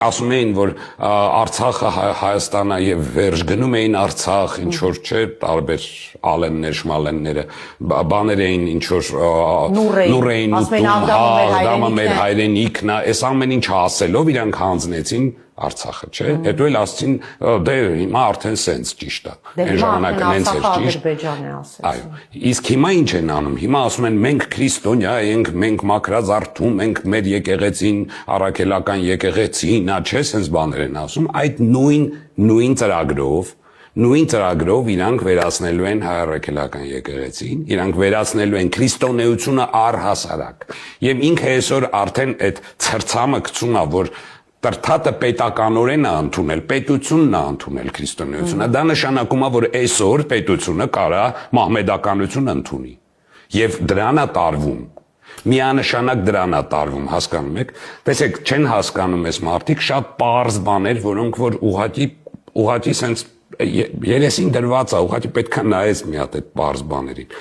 ասում էին, որ Արցախը Հայաստանը եւ վերջ գնում էին Արցախ, ինչ որ չէ, տարբեր ալեններ, շմալենները, բաներ էին, ինչ որ նուր էին ուտում, դամը մեր հայրենիքն է, այս ամեն ինչը ասելով իրանք հանձնեցին Արցախը, չէ, հետո էլ ասցին, դե հիմա արդեն սենց ճիշտ է, այն ժամանակը նենց էր ճիշտ, այո, իսկ հիմա ինչ են անում, հիմա ասում են մենք քրիստոնյա ենք, մենք մաքրազարդում ենք մեր եկեղեցին, առաքելական եկեղեցին, չէ, սենց բաներ են ասում, այդ նույն ծրագրով իրանք վերացնելու են հայ առաքելական եկեղեցին, իրանք վերացնելու են քրիստոնեությունը առհասարակ, եւ ինքը այսօր արդեն այդ ցրցամը գցում է, որ Տրթատը պետականորեն է ընդունել, պետությունն է ընդունել քրիստոնեությունը, դա նշանակում է, որ այսօր պետությունը կարա մահմեդականություն ընդունի, եւ դրան է տարվում, միանշանակ դրան է տարվում, հասկանում եք, տեսեք, չեն հասկանում այս մարդիկ շատ պարզ բաներ, որոնք որ ուղղակի սենց երեսին դրված է, ուղղակի պետք է նայես մի հատ այդ պարզ բաներին,